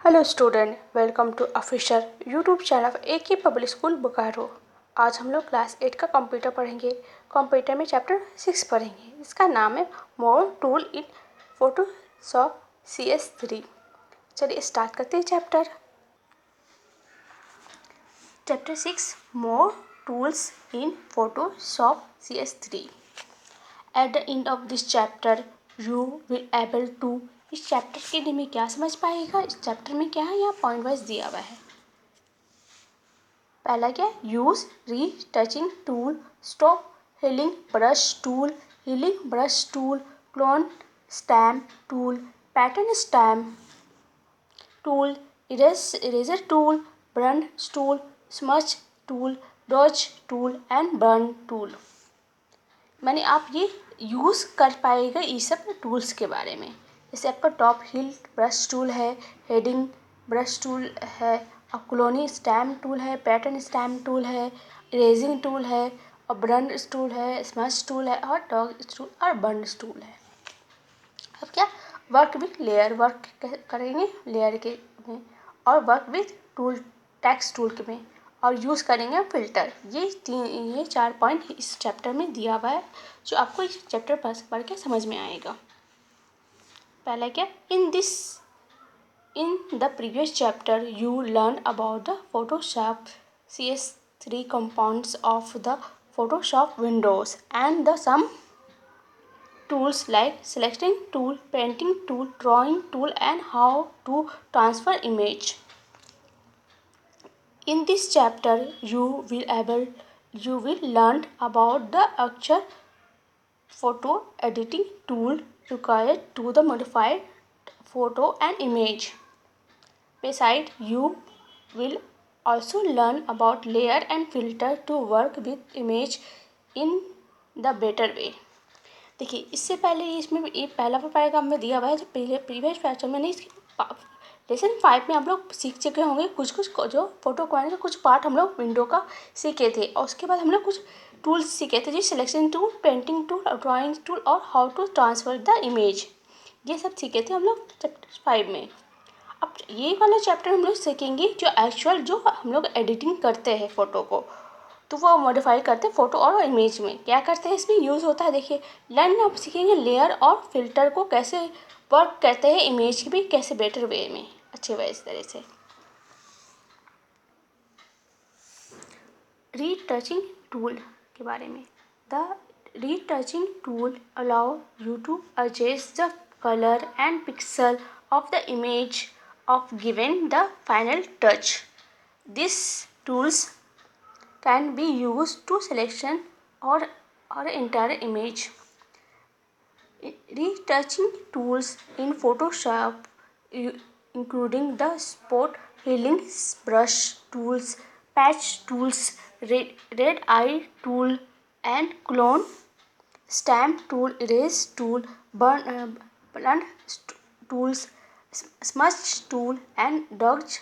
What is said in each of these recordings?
Hello student, welcome to official YouTube channel of एक ही public school Bokaro. आज हम लोग क्लास 8 का कंप्यूटर पढ़ेंगे। कंप्यूटर में चैप्टर 6 पढ़ेंगे। इसका नाम है मोर टूल इन फोटोशॉप CS3। चलिए स्टार्ट करते हैं chapter 6 more tools in Photoshop CS3। At the end of this chapter you will able to. इस चैप्टर के लिए में क्या समझ पाएगा, इस चैप्टर में क्या है, यहाँ पॉइंट वाइज दिया हुआ है। पहला क्या है, यूज री टचिंग टूल, स्टॉप healing brush tool, clone stamp tool, pattern stamp tool, eraser tool, blur tool, smudge tool, dodge tool and burn tool. मैंने आप ये यूज़ कर पाएगा ये सब टूल्स के बारे में। जैसे आपका टॉप हिल ब्रश टूल है, हेडिंग ब्रश टूल है, और क्लोनी स्टैम्प टूल है, पैटर्न स्टैम्प टूल है, इरेजिंग टूल है, और ब्रन टूल है, स्मच टूल है, और डॉग टूल और बर्न टूल है। अब क्या, वर्क विथ लेयर, वर्क करेंगे लेयर के में, और work with tool text tool के में, और यूज़ करेंगे फिल्टर। ये 4 पॉइंट इस चैप्टर में दिया हुआ है, जो आपको इस चैप्टर पर पढ़ के समझ में आएगा। पहला क्या, in the previous chapter you learn about the Photoshop CS3 components of the Photoshop windows and the some tools like selecting tool, painting tool, drawing tool and how to transfer image. In this chapter you will learn about the actual photo editing tool required to the modified photo and image. Besides, you will also learn about layer and filter to work with image in the better way. देखिए, इससे पहले इसमें ये पहला paragraph में दिया हुआ है, जो पहले प्रीवियस चैप्टर में नहीं, लेसन 5 में हम लोग सीख चुके होंगे कुछ जो फोटो क्वालिटी का कुछ पार्ट हम लोग विंडो का सीखे थे, और उसके बाद हम लोग कुछ टूल्स सीखे थे, जैसे selection tool, painting tool, drawing tool, और how to transfer the image. ये सब सीखे थे हम लोग चैप्टर 5 में। अब ये वाला चैप्टर हम लोग सीखेंगे जो एक्चुअल जो हम लोग एडिटिंग करते हैं फ़ोटो को, तो वो मॉडिफाई करते हैं फ़ोटो और इमेज में क्या करते हैं, इसमें यूज़ होता है। देखिए, लर्न आप सीखेंगे लेयर और फिल्टर को कैसे वर्क करते हैं, इमेज की भी कैसे बेटर वे में, अच्छे वे इस तरह से। रीटचिंग टूल के बारे में, the retouching tool allow you to adjust the colour and pixel of the image of given the final touch. These tools can be used to selection or entire image. Retouching tools in Photoshop including the spot healing brush tools, patch tools, red eye tool and clone stamp tool, erase tool, blend tools, smudge tool and dodge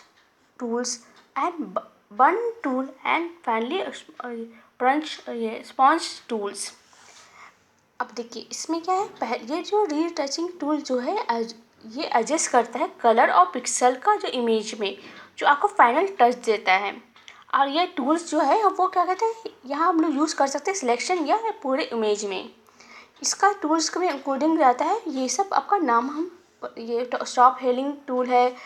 tools and burn tool and finally sponge tools. अब देखिए, इसमें क्या है, ये जो retouching tool जो है ये एडजस्ट करता है कलर और पिक्सल का जो इमेज में, जो आपको फाइनल टच देता है। और ये टूल्स जो है वो क्या कहते हैं, यहाँ हम लोग यूज़ कर सकते हैं सिलेक्शन या पूरे इमेज में। इसका टूल्स का भी इंक्लूडिंग रहता है, ये सब आपका नाम हम, ये स्टॉप हेलिंग टूल है,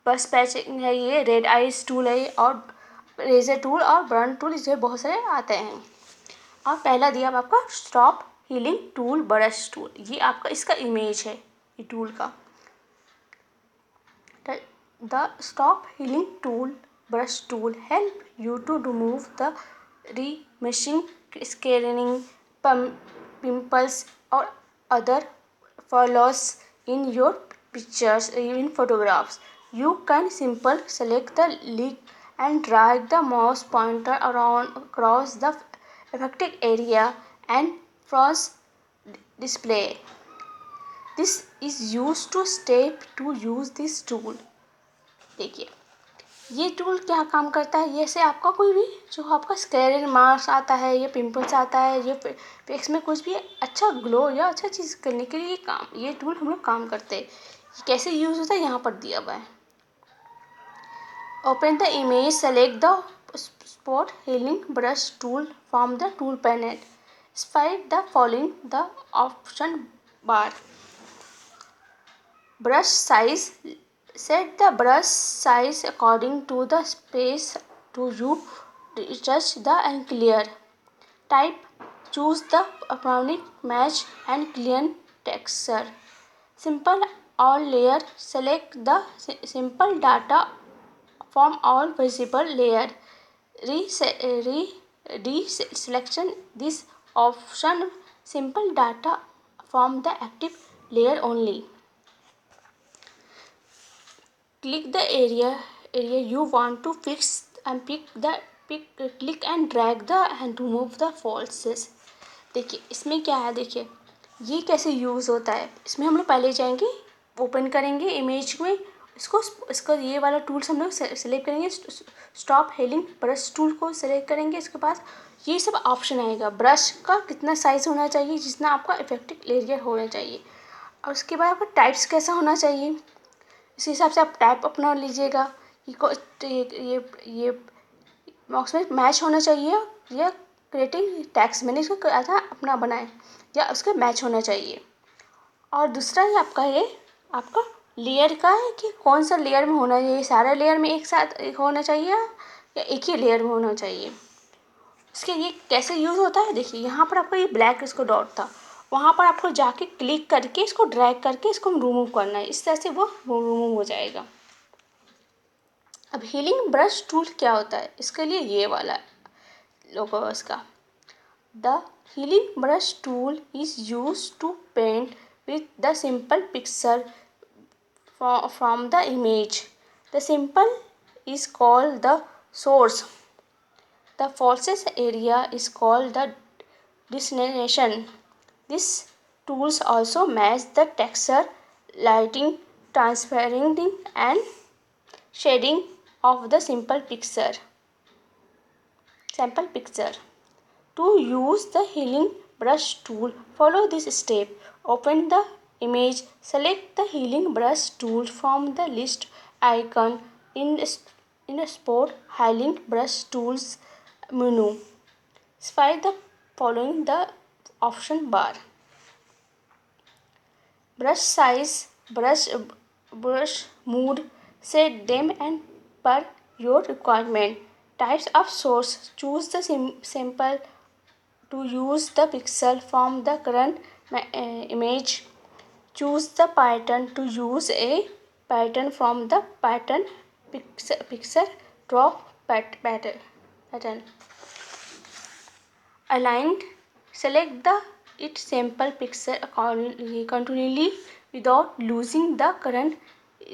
बस पैचिंग है, ये रेड आइज टूल है, और रेजर टूल और बर्न टूल, इसे बहुत सारे आते हैं। और पहला दिया आपका स्टॉप हीलिंग टूल ब्रश टूल, ये आपका इसका इमेज है ये टूल का। द स्टॉप healing tool brush tool help you to remove the remeshing, scanning, pimples or other flaws in your pictures in photographs. You can simply select the link and drag the mouse pointer around across the affected area and press display. This is used to step to use this tool. देखिए, ये tool क्या काम करता है, ये से आपका कोई भी जो आपका स्क्लेरल मार्क्स आता है, ये पिंपल्स आता है, ये फेस में कुछ भी अच्छा ग्लो या अच्छा चीज़ करने के लिए ये टूल हम लोग काम करते हैं। कैसे यूज़ होता है यहाँ पर दिया हुआ है। Open the image, select the spot healing brush tool from the tool panel. Select the following the option bar. Brush size. Set the brush size according to the space to you touch the and clear. Type. Choose the appropriate match and clean texture. Simple all layer. Select the simple data from all visible layer. Selection this option simple data from the active layer only. Click the area you want to fix and click and drag the and remove the falses. देखिए इसमें क्या है, देखिए ये कैसे use होता है। इसमें हम लोग पहले जाएंगे, ओपन करेंगे इमेज में, इसको ये वाला टूल्स हम लोग सेलेक्ट करेंगे। स्टॉप हीलिंग ब्रश टूल को सेलेक्ट करेंगे। इसके पास ये सब ऑप्शन आएगा। ब्रश का कितना साइज़ होना चाहिए, जितना आपका इफेक्टिव एरिया होना चाहिए, और उसके बाद आपका टाइप्स कैसा होना चाहिए, इस हिसाब से आप टाइप अपना लीजिएगा। ये बॉक्स में मैच होना चाहिए या क्रिएटिंग टैक्स मैंने इसको था अपना बनाए या उसका मैच होना चाहिए। और दूसरा है आपका ये आपका लेयर का है कि कौन सा लेयर में होना चाहिए, सारे लेयर में एक साथ होना चाहिए या एक ही लेयर में होना चाहिए। इसके ये कैसे यूज़ होता है, देखिए यहाँ पर आपको ये ब्लैक इसको डॉट था, वहाँ पर आपको जाके क्लिक करके इसको ड्रैग करके इसको रिमूव करना है। इस तरह से वो रिमूव हो जाएगा। अब हीलिंग ब्रश टूल क्या होता है, इसके लिए ये वाला लोगो इसका। The healing brush tool is use to paint with the simple picture from the image. The simple is called the source. The falses area is called the destination. These tools also match the texture, lighting, transparency and shading of the sample picture. To use the healing brush tool, follow this step. Open the image, select the healing brush tool from the list icon in the spot healing brush tools menu. Select the following the option bar. Brush size, brush mood, set them and per your requirement. Types of source, choose the sample to use the pixel from the current image. Choose the pattern to use a pattern from the pattern pixel drop pattern. Aligned, select the its sample pixel continually without losing the current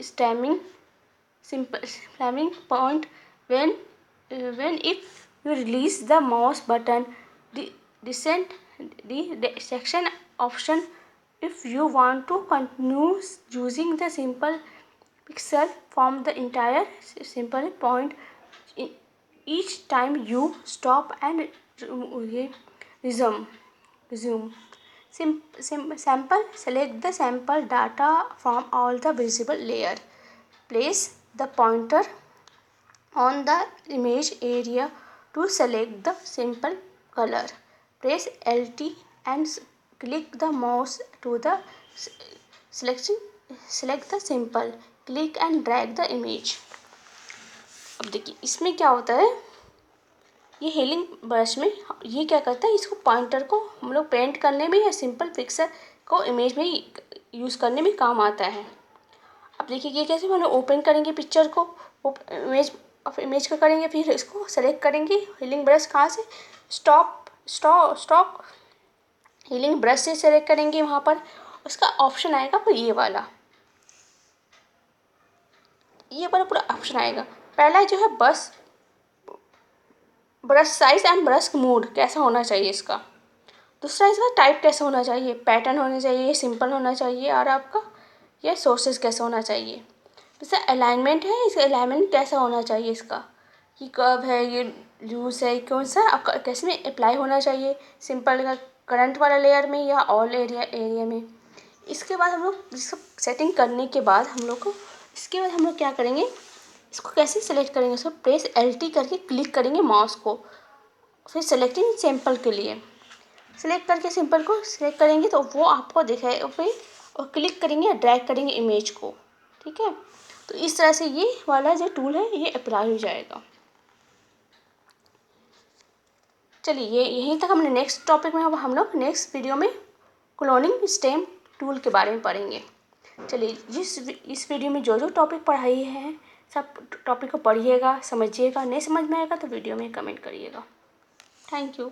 stemming point. When if you release the mouse button, descend the section option. If you want to continue using the simple pixel from the entire simple point, each time you stop and resume. Sample, select the sample data from all the visible layer. Place the pointer on the image area to select the simple color. Press LT and click the mouse to the select the simple. Click and drag the image. अब देखिए इसमें क्या होता है, ये healing brush में ये क्या करता है, इसको पॉइंटर को हम लोग पेंट करने में या सिंपल पिक्चर को इमेज में यूज़ करने में काम आता है। अब देखिए ये कैसे हम लोग ओपन करेंगे पिक्चर को, इमेज को करेंगे, फिर इसको सेलेक्ट करेंगे हीलिंग ब्रश कहाँ से, स्टॉक हीलिंग ब्रश से सेलेक्ट करेंगे। वहाँ पर उसका ऑप्शन आएगा पर ये वाला पूरा ऑप्शन आएगा। पहला जो है बस brush size and brush mood कैसा होना चाहिए इसका। दूसरा इसका टाइप कैसा होना चाहिए, पैटर्न होना चाहिए, सिंपल होना चाहिए, और आपका ये सोर्सेज कैसा होना चाहिए। जैसे अलाइनमेंट है, इसका अलाइनमेंट कैसा होना चाहिए, इसका ये कर्व है, ये लूज है, कौन सा आपका कैसे में अप्लाई होना चाहिए, सिंपल का करंट वाला लेयर में या ऑल एरिया में। इसके बाद हम लोग इसको सेटिंग करने के बाद हम लोग क्या करेंगे, इसको कैसे सिलेक्ट करेंगे, सो प्रेस LT करके क्लिक करेंगे माउस को, फिर सेलेक्टिंग सैंपल के लिए सिलेक्ट करके सिंपल को सिलेक्ट करेंगे तो वो आपको दिखाएगा, फिर और क्लिक करेंगे, ड्रैग करेंगे इमेज को, ठीक है। तो इस तरह से ये वाला जो टूल है ये अप्लाई हो जाएगा। चलिए ये यहीं तक हमने, नेक्स्ट टॉपिक में हम लोग नेक्स्ट वीडियो में क्लोनिंग स्टेम टूल के बारे में पढ़ेंगे। चलिए इस वीडियो में जो जो टॉपिक पढ़ाई है सब टॉपिक को पढ़िएगा, समझिएगा, नहीं समझ में आएगा तो वीडियो में कमेंट करिएगा। Thank you.